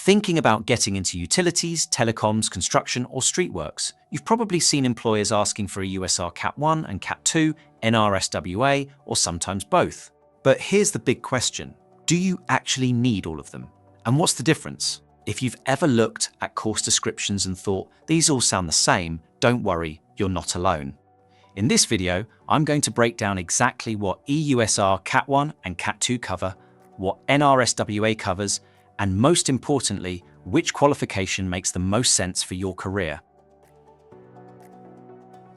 Thinking about getting into utilities, telecoms, construction, or streetworks, you've probably seen employers asking for a EUSR Cat 1 and Cat 2, NRSWA, or sometimes both. But here's the big question. Do you actually need all of them? And what's the difference? If you've ever looked at course descriptions and thought, these all sound the same, don't worry, you're not alone. In this video, I'm going to break down exactly what EUSR Cat 1 and Cat 2 cover, what NRSWA covers, and most importantly, which qualification makes the most sense for your career.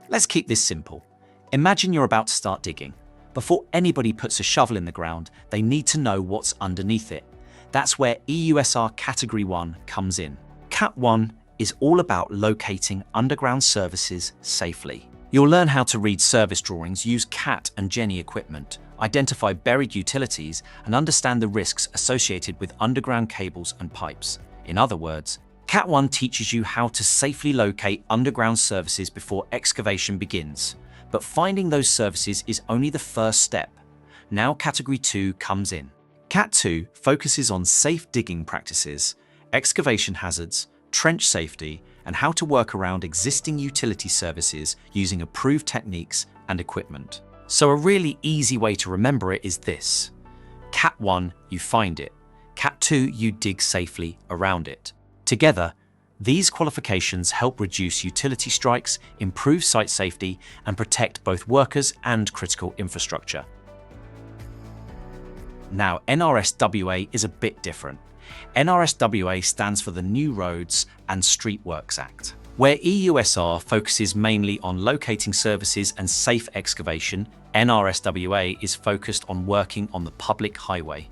Let's keep this simple. Imagine you're about to start digging. Before anybody puts a shovel in the ground, they need to know what's underneath it. That's where EUSR Category 1 comes in. Cat 1 is all about locating underground services safely. You'll learn how to read service drawings, use Cat and Jenny equipment, identify buried utilities, and understand the risks associated with underground cables and pipes. In other words, Cat 1 teaches you how to safely locate underground services before excavation begins. But finding those services is only the first step. Now Category 2 comes in. Cat 2 focuses on safe digging practices, excavation hazards, trench safety, and how to work around existing utility services using approved techniques and equipment. So a really easy way to remember it is this. Cat 1, you find it. Cat 2, you dig safely around it. Together, these qualifications help reduce utility strikes, improve site safety, and protect both workers and critical infrastructure. Now, NRSWA is a bit different. NRSWA stands for the New Roads and Streetworks Act. Where EUSR focuses mainly on locating services and safe excavation, NRSWA is focused on working on the public highway.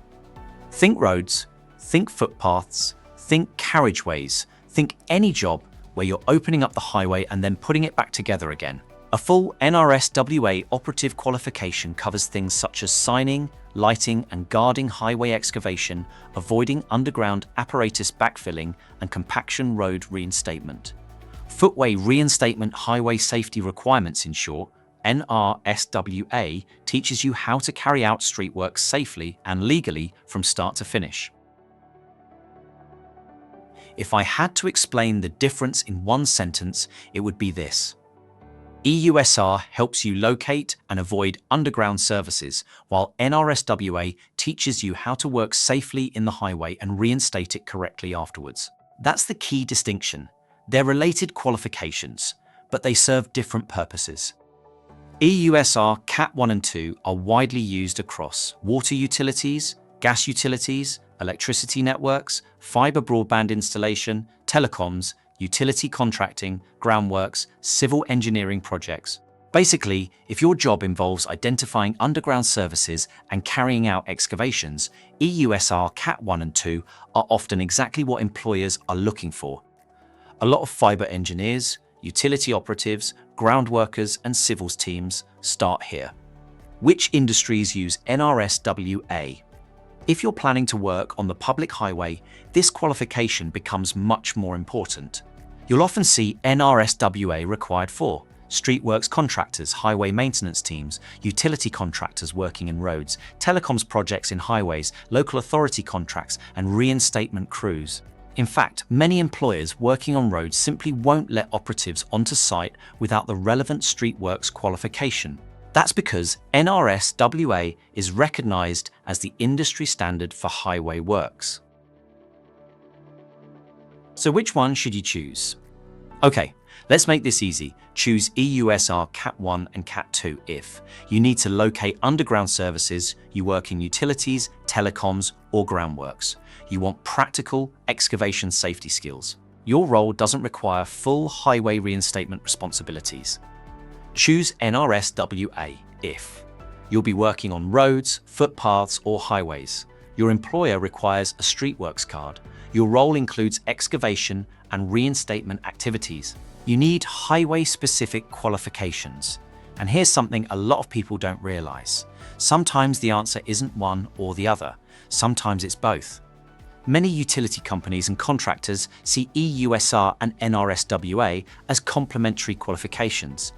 Think roads, think footpaths, think carriageways, think any job where you're opening up the highway and then putting it back together again. A full NRSWA operative qualification covers things such as signing, lighting and guarding highway excavation, avoiding underground apparatus backfilling, and compaction road reinstatement. Footway reinstatement highway safety requirements, in short, NRSWA, teaches you how to carry out street work safely and legally from start to finish. If I had to explain the difference in one sentence, it would be this. EUSR helps you locate and avoid underground services, while NRSWA teaches you how to work safely in the highway and reinstate it correctly afterwards. That's the key distinction. They're related qualifications, but they serve different purposes. EUSR Cat 1 and 2 are widely used across water utilities, gas utilities, electricity networks, fiber broadband installation, telecoms, utility contracting, groundworks, civil engineering projects. Basically, if your job involves identifying underground services and carrying out excavations, EUSR Cat 1 and 2 are often exactly what employers are looking for. A lot of fiber engineers, utility operatives, ground workers, and civils teams start here. Which industries use NRSWA? If you're planning to work on the public highway, this qualification becomes much more important. You'll often see NRSWA required for streetworks contractors, highway maintenance teams, utility contractors working in roads, telecoms projects in highways, local authority contracts, and reinstatement crews. In fact, many employers working on roads simply won't let operatives onto site without the relevant streetworks qualification. That's because NRSWA is recognized as the industry standard for highway works. So which one should you choose? Okay, let's make this easy. Choose EUSR Cat 1 and Cat 2 if you need to locate underground services, you work in utilities, telecoms, or groundworks. You want practical excavation safety skills. Your role doesn't require full highway reinstatement responsibilities. Choose NRSWA if you'll be working on roads, footpaths, or highways. Your employer requires a streetworks card. Your role includes excavation and reinstatement activities. You need highway-specific qualifications. And here's something a lot of people don't realize. Sometimes the answer isn't one or the other. Sometimes it's both. Many utility companies and contractors see EUSR and NRSWA as complementary qualifications.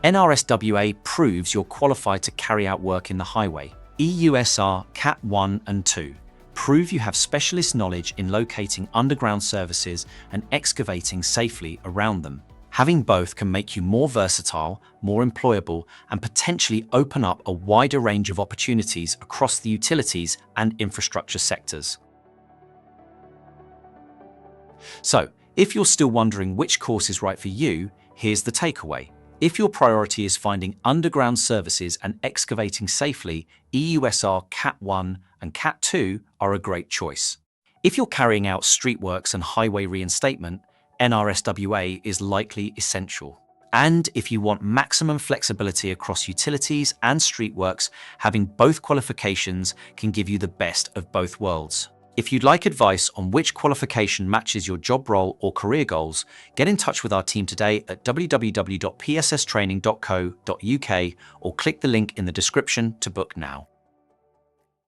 NRSWA proves you're qualified to carry out work in the highway. EUSR Cat 1 and 2 Prove you have specialist knowledge in locating underground services and excavating safely around them. Having both can make you more versatile, more employable, and potentially open up a wider range of opportunities across the utilities and infrastructure sectors. So, if you're still wondering which course is right for you, here's the takeaway. If your priority is finding underground services and excavating safely, EUSR Cat 1 and Cat 2 are a great choice. If you're carrying out street works and highway reinstatement, NRSWA is likely essential. And if you want maximum flexibility across utilities and street works, having both qualifications can give you the best of both worlds. If you'd like advice on which qualification matches your job role or career goals, get in touch with our team today at www.psstraining.co.uk or click the link in the description to book now.